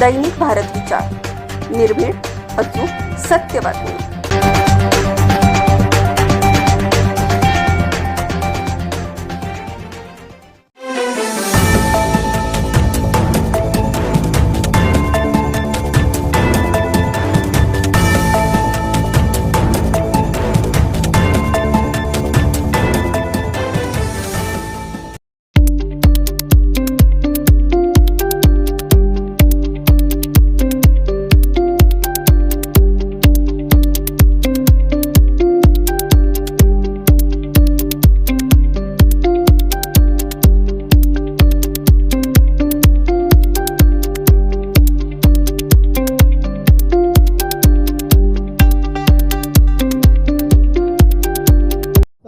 दैनिक भारत विचार, निर्भीड, अचूक, सत्य बातमी.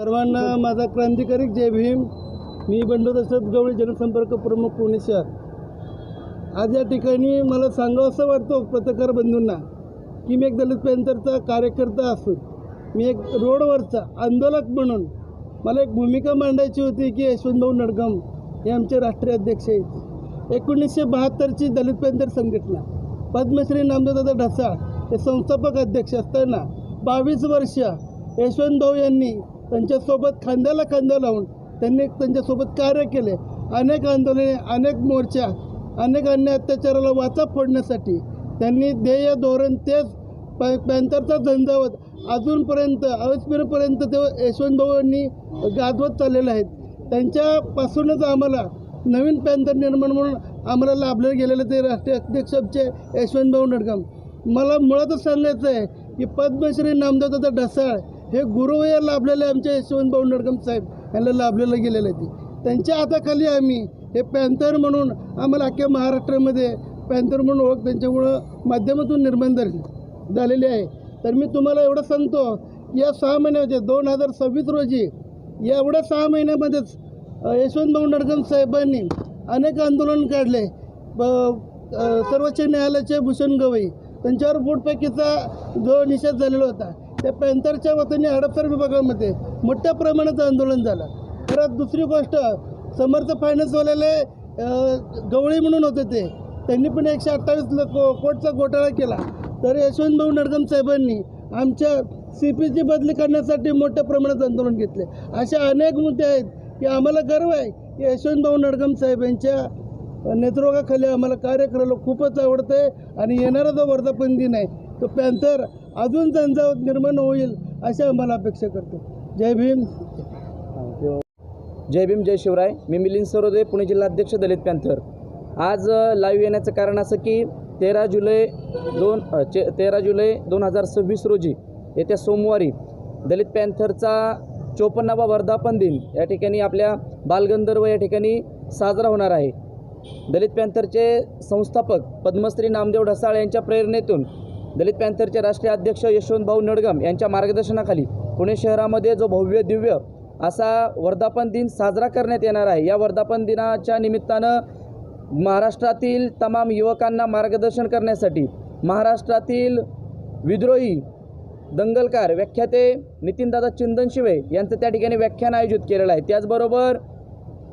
सर्वांना माझा क्रांतिकारी जय भीम. मी बंडू दशरथ गवळी, जनसंपर्क प्रमुख पुणे शहर. आज या ठिकाणी मला सांगावं असं वाटतं पत्रकार बंधूंना की मी एक दलित पॅंथरचा कार्यकर्ता असून मी एक रोडवरचा आंदोलक म्हणून मला एक भूमिका मांडायची होती की यशवंतभाऊ नडगम हे आमचे राष्ट्रीय अध्यक्ष आहेत. 1972ची दलित पॅंथर संघटना, पद्मश्री नामदेवदादा ढसाळ हे संस्थापक अध्यक्ष असताना 22 वर्ष यशवंतभाऊ यांनी त्यांच्यासोबत खांद्याला खांदा लावून त्यांनी त्यांच्यासोबत कार्य केले. अनेक आंदोलने, अनेक मोर्चा, अनेक अन्याय अत्याचाराला वाचा फोडण्यासाठी त्यांनी ध्येय धोरण तेच पॅंथरचा झंझावत अजूनपर्यंत अविस्मरणपर्यंत ते यशवंतभाऊंनी गाजवत चाललेले आहेत. त्यांच्यापासूनच आम्हाला नवीन पॅंथर निर्माण म्हणून आम्हाला लाभले गेलेले ते राष्ट्रीय अध्यक्ष आमचे यशवंतभाऊ नडगम. मला मुळातच सांगायचं आहे की पद्मश्री नामदेवदादा ढसाळ हे गुरुवया लाभलेले आमचे यशवंतभाऊ नडगम साहेब यांना लाभलेलं गेलेलं आहे. त्यांच्या हाताखाली आम्ही हे पॅंथर म्हणून आम्हाला अख्ख्या महाराष्ट्रामध्ये पॅंथर म्हणून ओळख त्यांच्यामुळं माध्यमातून निर्माण झालेली आहे. तर मी तुम्हाला एवढं सांगतो, या 6 महिन्यामध्ये 2026 रोजी एवढ्या 6 महिन्यामध्येच यशवंतभाऊ नडगम साहेबांनी अनेक आंदोलन काढले. सर्वोच्च न्यायालयाचे भूषण गवई त्यांच्यावर बूटफेकीचा जो निषेध झालेला होता, त्या पॅंथरच्या वतीने हडपसर विभागामध्ये मोठ्या प्रमाणात आंदोलन झालं. परत दुसरी गोष्ट, समर्थ फायनान्सवाल्याले गवळी म्हणून होते त्यांनी पण 128 कोटीचा घोटाळा केला. तर यशवंतभाऊ नडगम साहेबांनी आमच्या CPची बदली करण्यासाठी मोठ्या प्रमाणात आंदोलन घेतले. असे अनेक मुद्दे आहेत की आम्हाला गर्व आहे की यशवंतभाऊ नडगम साहेब यांच्या नेतृत्वाखाली आम्हाला कार्य करायला खूपच आवडतं आहे. आणि येणारा जो वर्धापन दिन आहे तो पॅंथर अजून झंझावत निर्माण होईल अशी आम्हाला अपेक्षा करतो. जय भीम. जय भीम, जय शिवराय. मी मिलिंद सरोदे, पुणे जिल्हाध्यक्ष दलित पॅंथर. आज लाईव्ह येण्याचं कारण असं की 13 जुलै 2026 रोजी येत्या सोमवारी दलित पॅंथरचा 54वा वर्धापन दिन या ठिकाणी आपल्या बालगंधर्व या ठिकाणी साजरा होणार आहे. दलित पॅंथरचे संस्थापक पद्मश्री नामदेव ढसाळ यांच्या प्रेरणेतून दलित पॅंथरचे राष्ट्रीय अध्यक्ष यशवंतभाऊ नडगम यांच्या मार्गदर्शनाखाली पुणे शहरामध्ये जो भव्य दिव्य असा वर्धापन दिन साजरा करण्यात येणार आहे. या वर्धापन दिनाच्या निमित्तानं महाराष्ट्रातील तमाम युवकांना मार्गदर्शन करण्यासाठी महाराष्ट्रातील विद्रोही दंगलकार व्याख्याते नितीनदादा चिंतनशिवे यांचं त्या ठिकाणी व्याख्यान आयोजित केलेलं आहे. त्याचबरोबर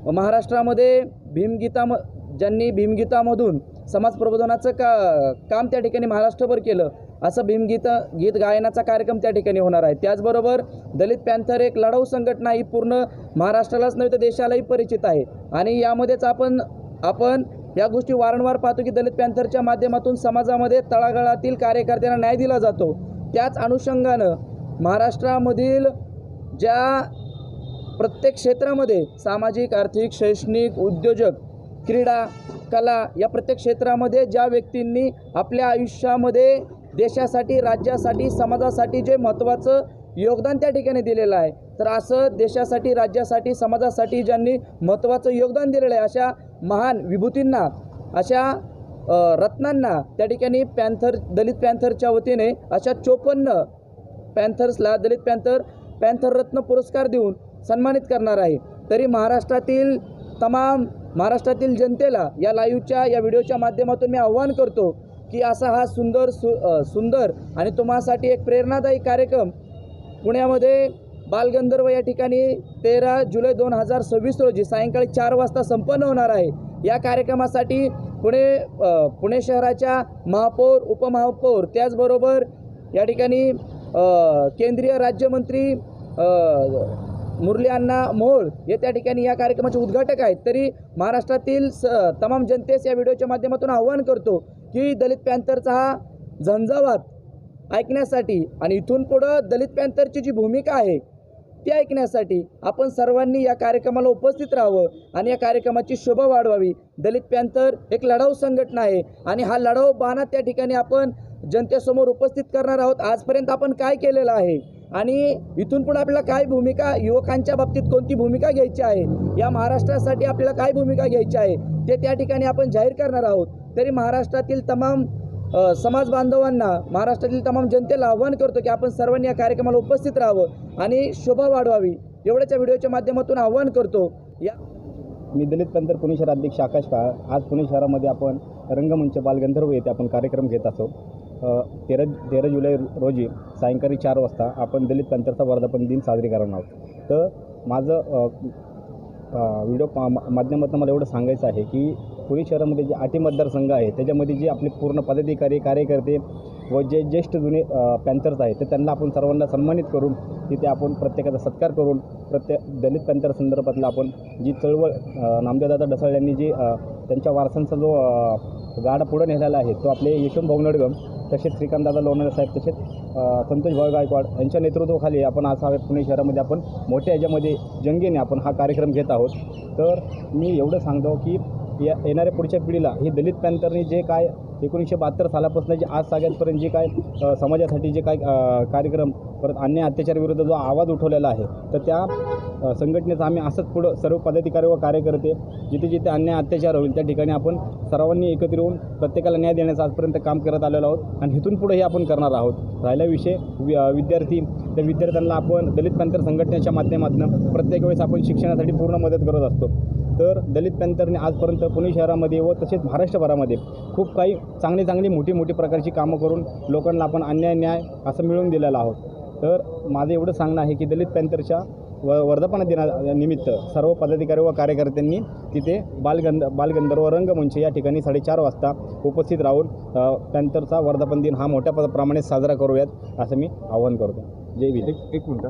महाराष्ट्रामध्ये ज्यांनी भीमगीतामधून समाज प्रबोधनाचं काम त्या ठिकाणी महाराष्ट्रभर केलं, असं गीत गायनाचा कार्यक्रम त्या ठिकाणी होणार आहे. त्याचबरोबर दलित पॅंथर एक लढाऊ संघटना ही पूर्ण महाराष्ट्रालाच नव्हे तर देशालाही परिचित आहे. आणि यामध्येच आपण या गोष्टी वारंवार पाहतो की दलित पॅंथरच्या माध्यमातून समाजामध्ये तळागाळातील कार्यकर्त्यांना न्याय दिला जातो. त्याच अनुषंगानं महाराष्ट्रामधील ज्या प्रत्येक क्षेत्रामध्ये सामाजिक, आर्थिक, शैक्षणिक, उद्योजक, क्रीडा, कला या प्रत्येक क्षेत्रामध्ये ज्या व्यक्तींनी आपल्या आयुष्यामध्ये देशासाठी, राज्यासाठी, समाजासाठी जे महत्त्वाचं योगदान त्या ठिकाणी दिलेलं आहे, तर असं देशासाठी, राज्यासाठी, समाजासाठी ज्यांनी महत्त्वाचं योगदान दिलेलं आहे अशा महान विभूतींना, अशा रत्नांना त्या ठिकाणी दलित पॅंथरच्या वतीने अशा 54 पॅंथर्सला दलित पॅंथर रत्न पुरस्कार देऊन सन्मानित करणार आहे. तरी महाराष्ट्रातील जनतेला या लाईव्हच्या या व्हिडिओच्या माध्यमातून मी आव्हान करतो की असा हा सुंदर आणि तुम्हासाठी एक प्रेरणादायी कार्यक्रम पुण्यामध्ये बालगंधर्व या ठिकाणी 13 जुलै 2026 रोजी सायंकाळी 4 वाजता संपन्न होणार आहे. या कार्यक्रमासाठी पुणे शहराच्या महापौर, उपमहापौर, त्याचबरोबर या ठिकाणी केंद्रीय राज्यमंत्री मुरली अण्णा मोहोळ हे त्या ठिकाणी या कार्यक्रमाचे उद्घाटक आहेत. तरी महाराष्ट्रातील तमाम जनतेस या व्हिडिओच्या माध्यमातून आवाहन करतो की दलित पॅंथरचा हा झंझावात ऐकण्यासाठी आणि इथून पुढं दलित पॅंथरची जी भूमिका आहे ते ऐकण्यासाठी आपण सर्वांनी या कार्यक्रमाला उपस्थित राहावं आणि या कार्यक्रमाची शोभा वाढवावी. दलित पॅंथर एक लढाऊ संघटना आहे आणि हा लढाऊ बाणा त्या ठिकाणी आपण जनतेसमोर उपस्थित करणार आहोत. आजपर्यंत आपण काय केलेलं आहे आणि इथून पुढे आपल्याला काय भूमिका, युवकांच्या बाबतीत कोणती भूमिका घ्यायची आहे, या महाराष्ट्रासाठी आपल्याला काय भूमिका घ्यायची आहे ते त्या ठिकाणी आपण जाहीर करणार आहोत. तरी महाराष्ट्रातील तमाम समाज बांधवांना, महाराष्ट्रातील तमाम जनतेला आवाहन करतो की आपण सर्वांनी या कार्यक्रमाला उपस्थित राहावं आणि शोभा वाढवावी एवढ्याच्या व्हिडिओच्या माध्यमातून आवाहन करतो. मी दलित पॅंथर पुणे शहर अध्यक्ष आकाश काळ. आज पुणे शहरामध्ये आपण रंगमंच बालगंधर्व येथे आपण कार्यक्रम घेत असो. 13 जुलै रोजी सायंकाळी 4 वाजता आपण दलित पॅंथरचा वर्धापन दिन साजरी करणार आहोत. तर माझं व्हिडिओ माध्यमातून मला एवढं सांगायचं आहे की पुणे शहरामध्ये जे 8 मतदारसंघ आहे त्याच्यामध्ये जे आपले पूर्ण पदाधिकारी, कार्यकर्ते व जे ज्येष्ठ जुने पॅंथर्स आहेत तर त्यांना आपण सर्वांना सन्मानित करून तिथे आपण प्रत्येकाचा सत्कार करून दलित पॅंथर संदर्भातला आपण जी चळवळ नामदेवदादा ढसाळ यांनी जी त्यांच्या वारसांचा जो गाडा पुढे नेलेला आहे तो आपले यशवंत भाऊ नडगम, तसेच श्रीकांतदादा लोणारे साहेब, तसेच संतोष भाऊ गायकवाड यांच्या नेतृत्वाखाली आपण आज पुणे शहरामध्ये आपण मोठ्या ह्याच्यामध्ये जंगीने आपण हा कार्यक्रम घेत आहोत. तर मी एवढं सांगतो की येणाऱ्या पुढच्या पिढीला ही दलित पॅंथरनी जे काय 1972 सालापासून जे आज सगळ्यापर्यंत जे काय समाजासाठी जे काय कार्यक्रम, परत अन्याय अत्याचाराविरुद्ध जो आवाज उठवलेला आहे तर त्या संघटनेचं आम्ही असंच पुढं सर्व पदाधिकारी व कार्यकर्ते जिथे जिथे अन्याय अत्याचार होईल त्या ठिकाणी आपण सर्वांनी एकत्र येऊन प्रत्येकाला न्याय देण्याचं आजपर्यंत काम करत आलेलो आहोत आणि इथून पुढे हे आपण करणार आहोत. राहिला विषय विद्यार्थी, त्या विद्यार्थ्यांना आपण दलित पॅंथर संघटनेच्या माध्यमातून प्रत्येक वेळेस आपण शिक्षणासाठी पूर्ण मदत करत असतो. तर दलित पॅंथरने आजपर्यंत पुणे शहरामध्ये व तसेच महाराष्ट्रभरामध्ये खूप काही चांगली मोठी प्रकारची कामं करून लोकांना आपण न्याय असं मिळवून दिलेलं आहोत. तर माझं एवढं सांगणं आहे की दलित पॅंथरच्या वर्धापन दिनानिमित्त सर्व पदाधिकारी व कार्यकर्त्यांनी तिथे बालगंधर्व रंगमंच या ठिकाणी 4:30 वाजता उपस्थित राहून पॅंथरचा वर्धापन दिन हा मोठ्या प्रमाणे साजरा करूयात असं मी आवाहन करतो. जय भीम. एक मिनिट.